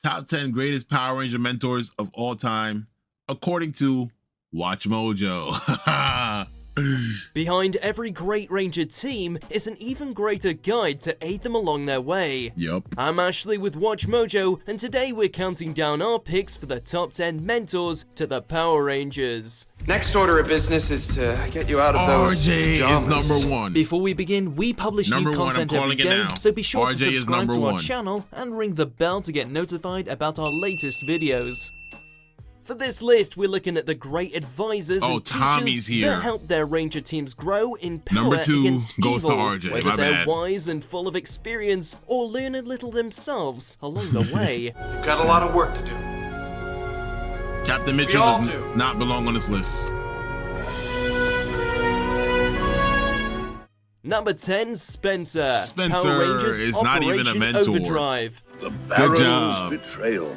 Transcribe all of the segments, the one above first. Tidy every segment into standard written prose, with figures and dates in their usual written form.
Top 10 greatest Power Ranger mentors of all time, according to Watch Mojo. Behind every great Ranger team is an even greater guide to aid them along their way. Yup. I'm Ashley with Watch Mojo, and today we're counting down our picks for the top 10 mentors to the Power Rangers. Next order of business is to get you out of those RJ pajamas. is number one. Before we begin, we publish new content every day, so be sure to RJ subscribe to our one. channel and ring the bell to get notified about our latest videos. For this list, we're looking at the great advisors and Tommy's teachers here. that help their Ranger teams grow in power Number 2 against goes evil, to RJ, whether my they're bad. wise and full of experience or learn a little themselves along the way. You've got a lot of work to do. Captain Mitchell all does do. not belong on this list. Number 10, Spencer. Spencer Power Rangers is not even a Operation mentor. Overdrive. The job. Barrow's Betrayal.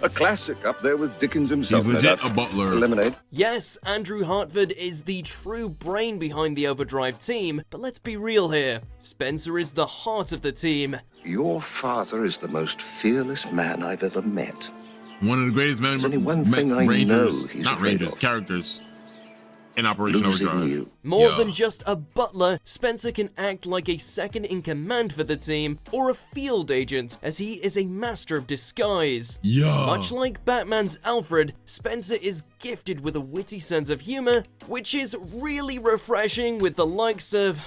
A classic up there with Dickens himself. He's no legit doubt. a butler. Lemonade. Yes, Andrew Hartford is the true brain behind the Overdrive team, but let's be real here. Spencer is the heart of the team. Your father is the most fearless man I've ever met. One of the greatest There's only one thing I Rangers, know he's not afraid Rangers, of. characters in Operation Losing Overdrive. you. More Yo. than just a butler, Spencer can act like a second in command for the team, or a field agent, as he is a master of disguise. Yeah. Much like Batman's Alfred, Spencer is gifted with a witty sense of humor, which is really refreshing with the likes of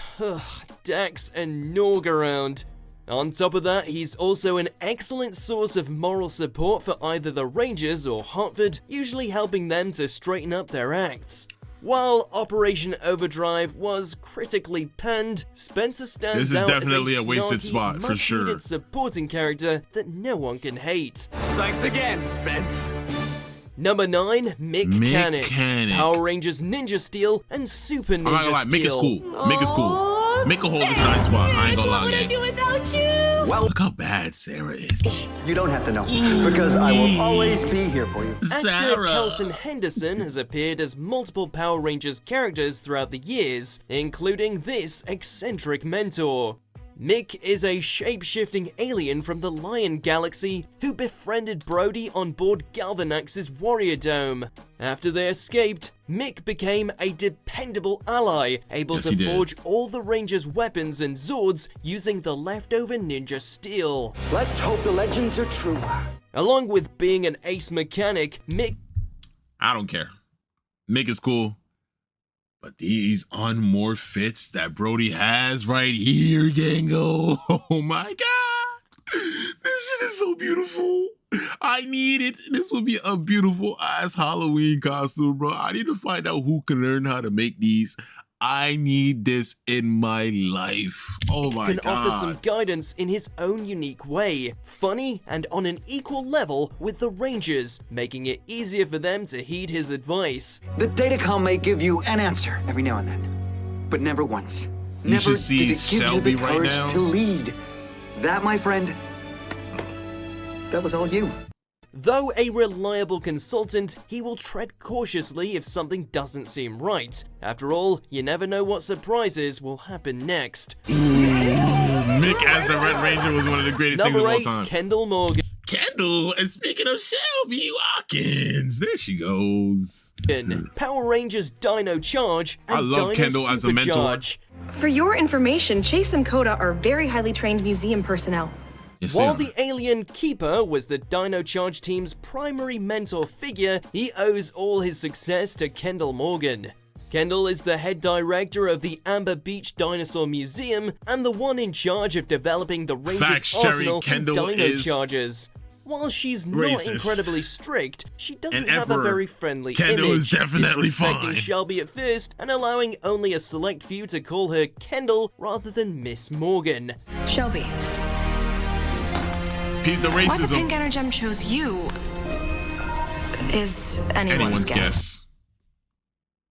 Dax and Nog around. On top of that, he's also an excellent source of moral support for either the Rangers or Hartford, usually helping them to straighten up their acts. While Operation Overdrive was critically panned, Spencer stands This is out definitely as a wasted snarky, spot, for sure. much-needed supporting character that no one can hate. Thanks again, Spence. Number 9, Mick Kanic. Kanic. Power Rangers Ninja Steel and Super Ninja I'm not gonna lie, Mick is Steel. cool. Mick is cool. Mick will hold his 9 spot. I ain't gonna lie, gang. Without you. Look how bad Sarah is. You don't have to know, because I will always be here for you. Actor Sarah. Kelson Henderson has appeared as multiple Power Rangers characters throughout the years, including this eccentric mentor. Mick is a shape-shifting alien from the Lion Galaxy who befriended Brody on board Galvanax's Warrior Dome. After they escaped, Mick became a dependable ally, able Yes, to he did. forge all the Rangers' weapons and Zords using the leftover ninja steel. Let's hope the legends are true. Along with being an ace mechanic, Mick I don't care. Mick is cool. But these unmorphs that Brody has right here, Gango. Oh my god. This shit is so beautiful. I need it. This will be a beautiful ass Halloween costume, bro. I need to find out who can learn how to make these. I need this in my life. Oh my can god. offer some guidance in his own unique way, funny and on an equal level with the Rangers, making it easier for them to heed his advice. The datacom may give you an answer every now and then, but never once. You Never should see did it give Shelby you the right courage now. to lead. That, my friend, that was all you. Though a reliable consultant, he will tread cautiously if something doesn't seem right. After all, you never know what surprises will happen next. Mick as the Red Ranger was one of the greatest things Number of 8, all time. Kendall Morgan. Kendall, and speaking of Shelby Watkins, there she goes. Power Rangers Dino Charge and I love Dino Kendall as a mentor. Supercharge. For your information, Chase and Coda are very highly trained museum personnel. Yes, While they the alien Keeper was the Dino Charge team's primary mentor figure, he owes all his success to Kendall Morgan. Kendall is the head director of the Amber Beach Dinosaur Museum and the one in charge of developing the Rangers' Facts, Sherry, arsenal of Kendall Dino is Chargers. While she's not racist. incredibly strict, she doesn't And have a Emperor. very friendly Kendall image, is definitely disrespecting fine. Shelby at first and allowing only a select few to call her Kendall rather than Miss Morgan. Shelby, Peep the why the racism. pink energem chose you is anyone's guess.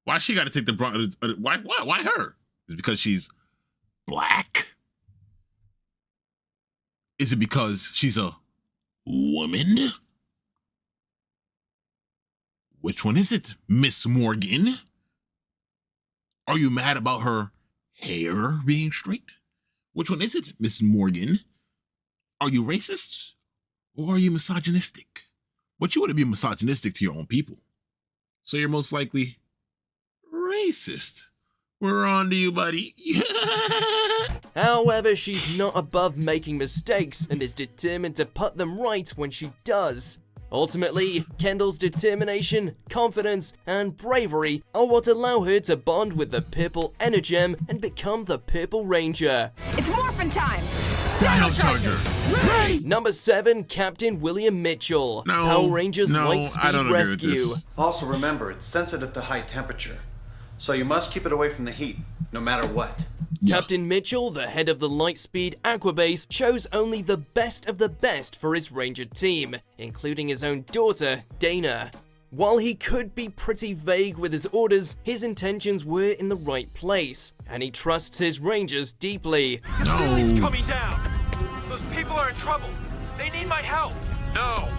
Why she got to take the brunt? Why her? Is it because she's black? Is it because she's a woman? Which one is it, Miss Morgan? Are you mad about her hair being straight? Which one is it, Miss Morgan? Are you racist? Or are you misogynistic? But you wouldn't be misogynistic to your own people. So you're most likely racist. We're on to you, buddy. However, she's not above making mistakes and is determined to put them right when she does. Ultimately, Kendall's determination, confidence, and bravery are what allow her to bond with the Purple Energem and become the Purple Ranger. It's morphin' time! Dino Charger! Number 7, Captain William Mitchell, Power Rangers Lightspeed Rescue. Also remember, it's sensitive to high temperature, so you must keep it away from the heat, no matter what. Yeah. Captain Mitchell, the head of the Lightspeed Aquabase, chose only the best of the best for his Ranger team, including his own daughter, Dana. While he could be pretty vague with his orders, his intentions were in the right place, and he trusts his Rangers deeply. The ceiling's coming down! Those people are in trouble! They need my help! No!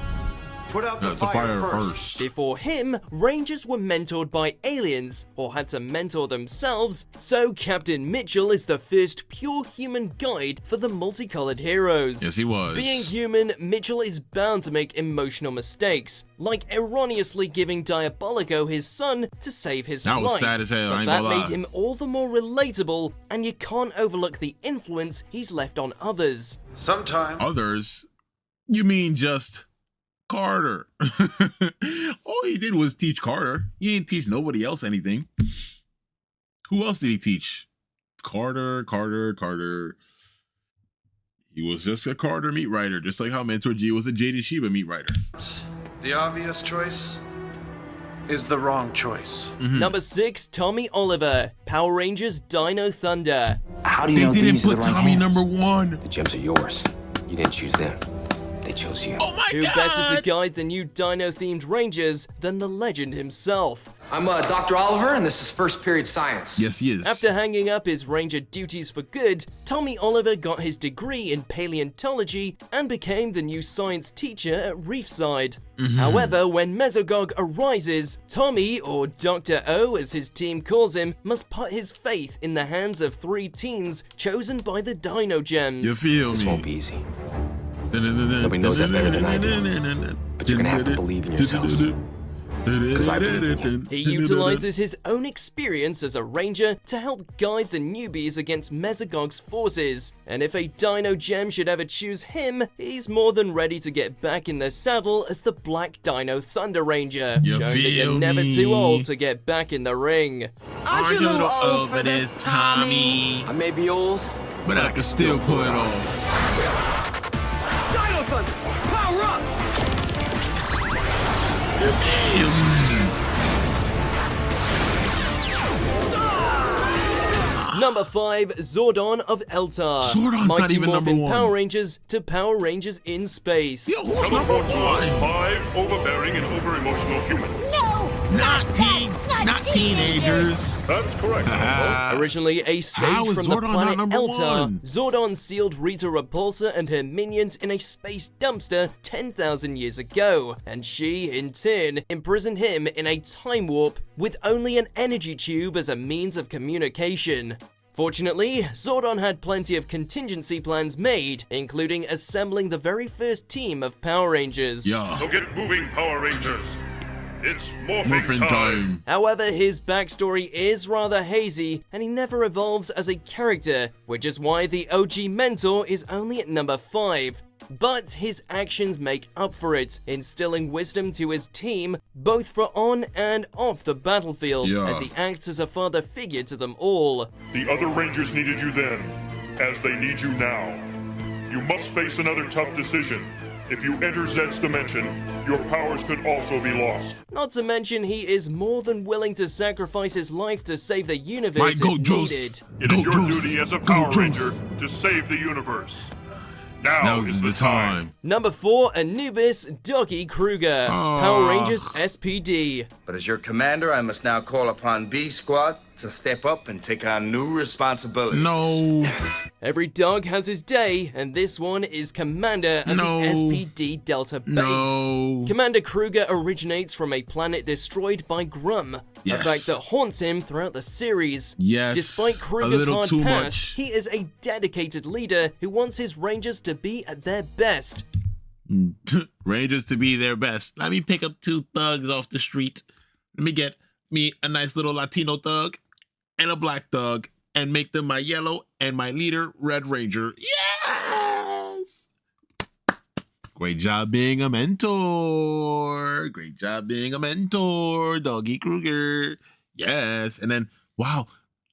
Put out the fire first. Before him, Rangers were mentored by aliens, or had to mentor themselves, so Captain Mitchell is the first pure human guide for the multicolored heroes. Yes, he was. Being human, Mitchell is bound to make emotional mistakes, like erroneously giving Diabolico his son to save his life. That was sad as hell, but I ain't that gonna made lie. him all the more relatable, and you can't overlook the influence he's left on others. Sometimes. Others? You mean just Carter? All he did was teach Carter. He didn't teach nobody else anything. Who else did he teach? Carter. He was just a Carter meat writer, just like how Mentor G was a Jaded Sheba meat writer. The obvious choice is the wrong choice. Number 6, Tommy Oliver, Power Rangers Dino Thunder. How do you know They didn't these are put the right Tommy hands? number 1. The gems are yours. You didn't choose them. They chose you. Oh my Who god! better to guide the new Dino-themed Rangers than the legend himself? I'm Dr. Oliver, and this is first period science. Yes, he is. After hanging up his Ranger duties for good, Tommy Oliver got his degree in paleontology and became the new science teacher at Reefside. However, when Mesogog arises, Tommy, or Dr. O as his team calls him, must put his faith in the hands of 3 teens chosen by the Dino Gems. You feel This me? won't be easy. Nobody knows that better than I do. But you're gonna have to believe in yourselves. Because I believe in you. He utilizes his own experience as a ranger to help guide the newbies against Mesogog's forces, and if a Dino Gem should ever choose him, he's more than ready to get back in the saddle as the Black Dino Thunder Ranger, You showing that you're feel never me? too old to get back in the ring. Aren't you a little old for this, Tommy? I may be old, But I can still pull it off. Dino Thunder! Power up! Number 5, Zordon of Eltar. Zordon's not Mighty even number Morphin 1. Power Rangers to Power Rangers in space. Yo, who's number 1? 5 overbearing and over-emotional human. Not teens, not teenagers. That's correct. Originally a sage How is from the Zordon not planet number Eltar, 1? Zordon sealed Rita Repulsa and her minions in a space dumpster 10,000 years ago, and she, in turn, imprisoned him in a time warp with only an energy tube as a means of communication. Fortunately, Zordon had plenty of contingency plans made, including assembling the very first team of Power Rangers. Yeah. So get moving, Power Rangers. It's Morphin morphing time. time. However, his backstory is rather hazy, and he never evolves as a character, which is why the OG mentor is only at number 5. But his actions make up for it, instilling wisdom to his team, both for on and off the battlefield, Yeah. as he acts as a father figure to them all. The other Rangers needed you then, as they need you now. You must face another tough decision. If you enter Zed's dimension, your powers could also be lost. Not to mention, he is more than willing to sacrifice his life to save the universe Go if Juice. needed. It is Go your Juice. duty as a Go Power Juice. Ranger to save the universe. Now Now is is the time. Number 4, Anubis Doggy Krueger, Power Rangers SPD. But as your commander, I must now call upon B Squad to step up and take on new responsibilities. No. Every dog has his day, and this one is commander of No. the SPD Delta base. No. Commander Krueger originates from a planet destroyed by Grum, Yes. a fact that haunts him throughout the series. Yes. Despite A Krueger's little hard too past, much. he is a dedicated leader who wants his Rangers to be at their best. Rangers to be their best. Let me pick up 2 thugs off the street. Let me get me a nice little Latino thug and a black thug and make them my yellow and my leader, Red Ranger. Yes! Great job being a mentor. Great job being a mentor, Doggy Krueger. Yes. And then, wow,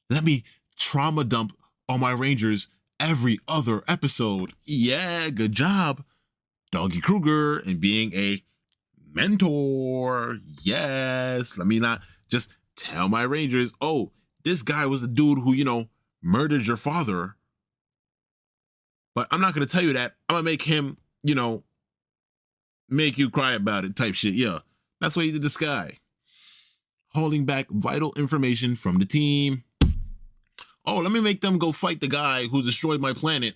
let me trauma dump on my Rangers every other episode. Yeah, good job, Doggy Krueger, and being a mentor. Yes. Let me not just tell my Rangers, oh, this guy was the dude who, you know, murdered your father. But I'm not going to tell you that. I'm going to make him, you know, make you cry about it type shit. Yeah, that's what he did this guy. Holding back vital information from the team. Oh, let me make them go fight the guy who destroyed my planet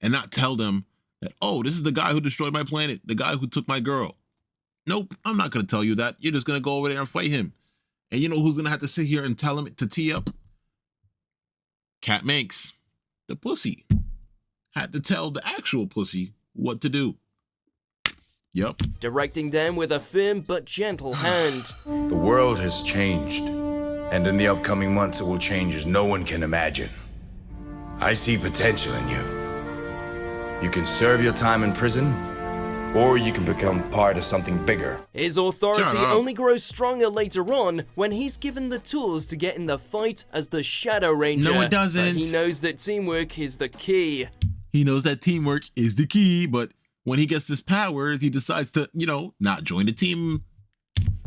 and not tell them that, oh, this is the guy who destroyed my planet, the guy who took my girl. Nope, I'm not going to tell you that. You're just going to go over there and fight him. And you know who's going to have to sit here and tell him to tee up? Cat Manx, the pussy, had to tell the actual pussy what to do. Yep. Directing them with a firm but gentle hand. The world has changed, and in the upcoming months it will change as no one can imagine. I see potential in you. You can serve your time in prison, or you can become part of something bigger. His authority only grows stronger later on when he's given the tools to get in the fight as the Shadow Ranger. No, it doesn't. But he knows that teamwork is the key. He knows that teamwork is the key, but when he gets his powers, he decides to, you know, not join the team.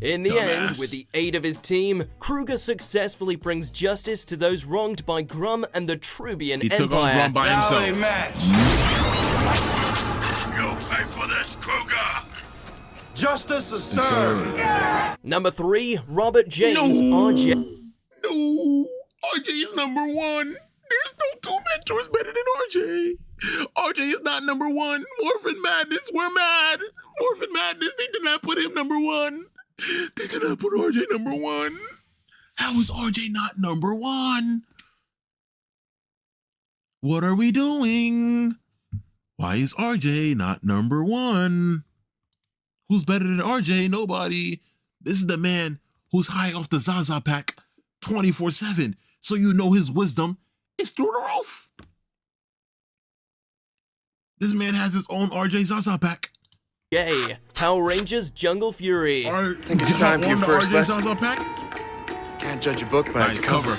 In the end, with the aid of his team, Krueger successfully brings justice to those wronged by Grum and the Trubian Empire. He took on Grum by himself. Match. You'll pay for this, Krueger! Justice is served. Number 3, Robert James, RJ. No, RJ is number 1. There's no 2 mentors better than RJ. RJ is not number 1. Morphin Madness, we're mad. Morphin Madness, they did not put him number 1. They did not put RJ number 1. How is RJ not number 1? What are we doing? Why is RJ not number 1? Who's better than RJ? Nobody. This is the man who's high off the Zaza pack 24/7. So you know his wisdom is through the roof. This man has his own RJ Zaza pack. Yay, Power Rangers Jungle Fury. I think it's time for your first RJ Zaza pack? Can't judge a book by Nice its cover.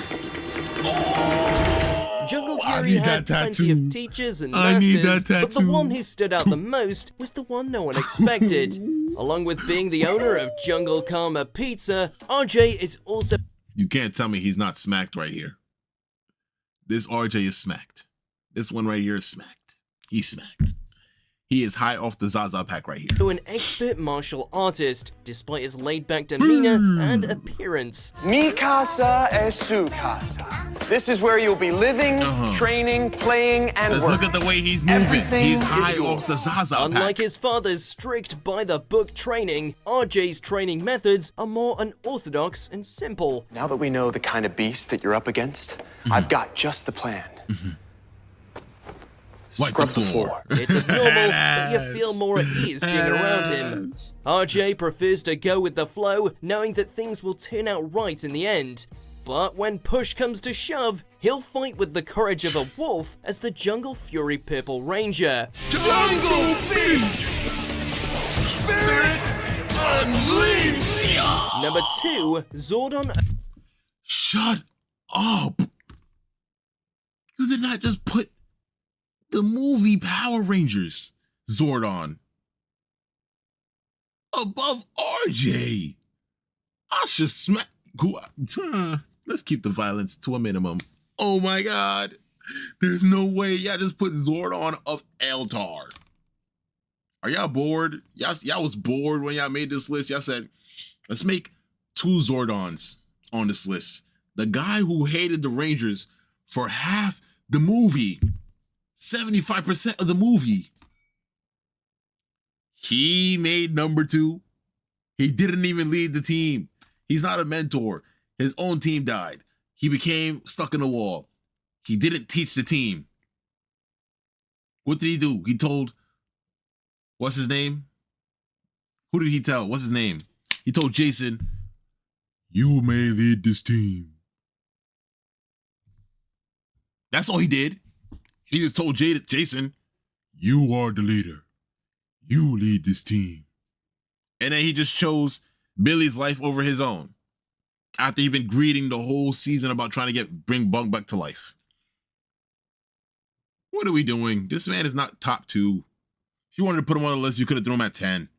Jungle I Fury need had that plenty tattoo. of teachers and I need masters, that but the tattoo. one who stood out the most was the one no one expected. Along with being the owner of Jungle Karma Pizza, RJ is also... You can't tell me he's not smacked right here. This RJ is smacked. This one right here is smacked. He's smacked. He is high off the Zaza pack right here. an expert martial artist, despite his laid-back demeanor and appearance. Mi casa es su casa. This is where you'll be living, training, playing, and Let's working. look at the way he's moving. Everything He's is high yours. off the Zaza Unlike pack. his father's strict by-the-book training, RJ's training methods are more unorthodox and simple. Now that we know the kind of beast that you're up against, I've got just the plan. Wipe the floor. It's abnormal, but you feel more at ease being around him. RJ prefers to go with the flow, knowing that things will turn out right in the end. But when push comes to shove, he'll fight with the courage of a wolf as the Jungle Fury Purple Ranger. Jungle Beast! Spirit Unleashed! Number 2, Zordon. Shut up! You did not just put the movie Power Rangers Zordon above RJ. I should smack. Let's keep the violence to a minimum. Oh my God. There's no way y'all just put Zordon of Eltar. Are y'all bored? Y'all was bored when y'all made this list. Y'all said, let's make 2 Zordons on this list. The guy who hated the Rangers for half the movie, 75% of the movie, he made number 2. He didn't even lead the team. He's not a mentor. His own team died. He became stuck in the wall. He didn't teach the team. What did he do? He told what's his name? Who did he tell? What's his name? He told Jason, you may lead this team. That's all he did. He just told Jason, you are the leader. You lead this team. And then he just chose Billy's life over his own. After he'd been greeting the whole season about trying to bring Bunk back to life. What are we doing? This man is not top 2. If you wanted to put him on the list, you could have thrown him at 10.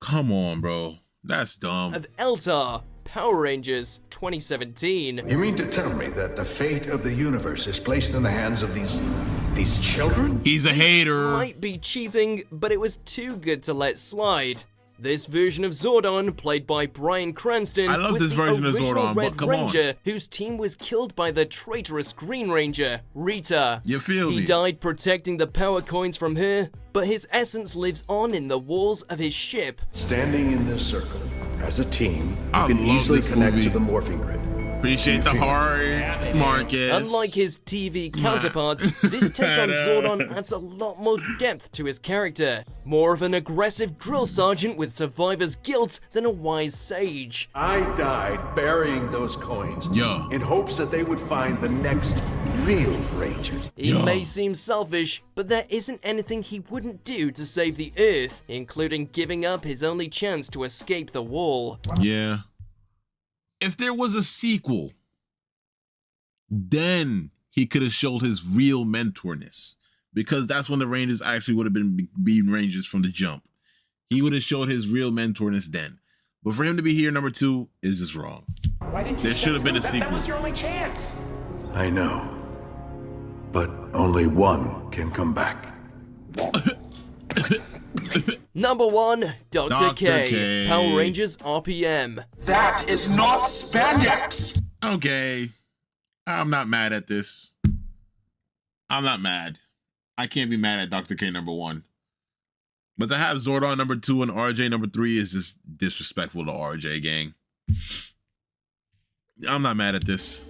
Come on, bro. That's dumb. Of Eltar, Power Rangers 2017. You mean to tell me that the fate of the universe is placed in the hands of these children? He's a hater. Might be cheating, but it was too good to let slide. This version of Zordon, played by Bryan Cranston, I love was this the version of original Zordon, but Red come Ranger, on. whose team was killed by the traitorous Green Ranger, Rita. You feel me? He died protecting the power coins from her, but his essence lives on in the walls of his ship. Standing in this circle, as a team, you I can love easily this connect movie. to the morphing grid. Appreciate the heart, Marcus. Unlike his TV counterparts, this take on Zordon adds a lot more depth to his character. More of an aggressive drill sergeant with survivor's guilt than a wise sage. I died burying those coins in hopes that they would find the next real Rangers. He may seem selfish, but there isn't anything he wouldn't do to save the Earth, including giving up his only chance to escape the wall. Yeah. If there was a sequel, then he could have showed his real mentorness. Because that's when the Rangers actually would have been being Rangers from the jump. He would have showed his real mentorness then. But for him to be here number 2 is just wrong. Why didn't you there should have been a sequel. That was your only chance. I know. But only one can come back. Number 1, Dr. K, K. Power Rangers RPM. That is not spandex. Okay. I'm not mad at this. I'm not mad. I can't be mad at Dr. K number 1. But to have Zordon number 2 and RJ number 3 is just disrespectful to RJ, gang. I'm not mad at this.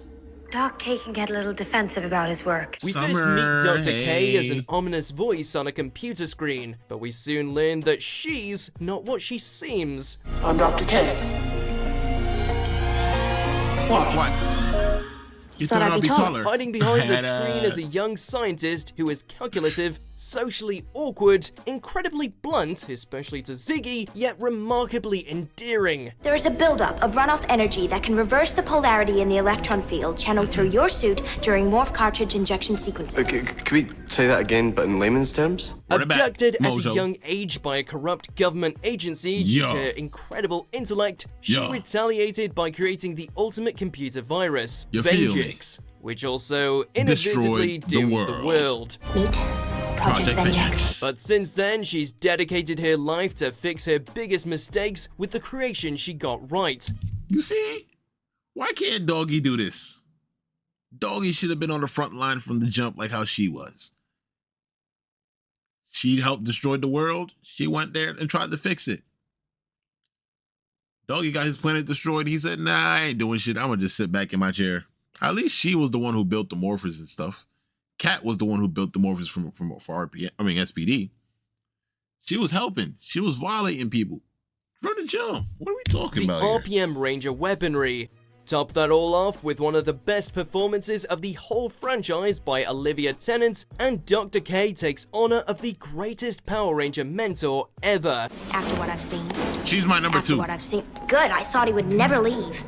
Doc K can get a little defensive about his work. We first meet Dr. K as an ominous voice on a computer screen, but we soon learn that she's not what she seems. I'm Dr. K. What? You thought I'd be taller. Hiding behind the screen is a young scientist who is calculative, socially awkward, incredibly blunt, especially to Ziggy, yet remarkably endearing. There is a buildup of runoff energy that can reverse the polarity in the electron field channeled through your suit during morph cartridge injection sequences. Okay, can we say that again, but in layman's terms? Abducted at Mojo. a young age by a corrupt government agency due to her incredible intellect, she retaliated by creating the ultimate computer virus, You feel me? Vengeance, which also inadvertently Destroyed the doomed world. the world. Meet Project Vengeance. But since then, she's dedicated her life to fix her biggest mistakes with the creation she got right. You see? Why can't Doggy do this? Doggy should have been on the front line from the jump like how she was. She helped destroy the world. She went there and tried to fix it. Doggy got his planet destroyed. He said, nah, I ain't doing shit. I'm gonna just sit back in my chair. At least she was the one who built the morphers and stuff. Kat was the one who built the morphers for SPD. She was helping. She was violating people from the jump. What are we talking about here? RPM Ranger weaponry. Top that all off with one of the best performances of the whole franchise by Olivia Tennant, and Dr. K takes honor of the greatest Power Ranger mentor ever. After what I've seen. She's my number 2. After what I've seen. Good, I thought he would never leave.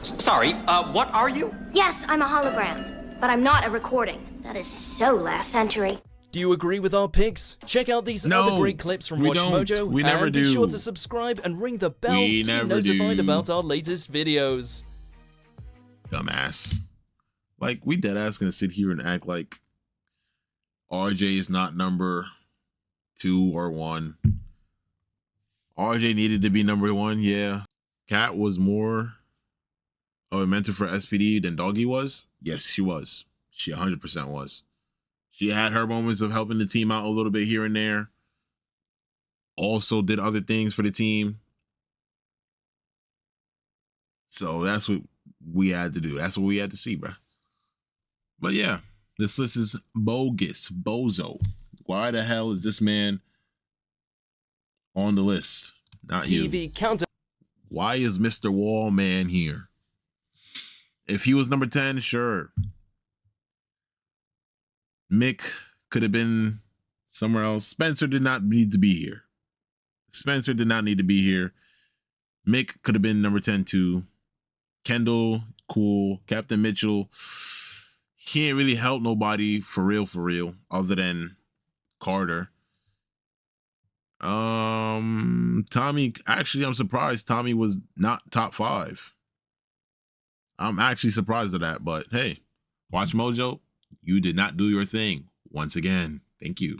Sorry, what are you? Yes, I'm a hologram, but I'm not a recording. That is so last century. Do you agree with our picks? Check out these other great clips from Watch Mojo, We never and do. be sure to subscribe and ring the bell to be notified about our latest videos. Dumbass. Like, we deadass gonna sit here and act like RJ is not number 2 or 1. RJ needed to be number 1, yeah. Kat was more of a mentor for SPD than Doggy was. Yes, she was. She 100% was. She had her moments of helping the team out a little bit here and there. Also did other things for the team. So that's what we had to do. That's what we had to see, bro. But yeah, this list is bogus. Bozo. Why the hell is this man on the list? Not TV you. counter. Why is Mr. Wallman here? If he was number 10, sure. Mick could have been somewhere else. Spencer did not need to be here. Spencer did not need to be here. Mick could have been number 10 too. Kendall, cool. Captain Mitchell, he ain't really helped nobody for real, other than Carter. Tommy, actually, I'm surprised Tommy was not top 5. I'm actually surprised at that, but hey, watch Mojo. You did not do your thing once again. Thank you.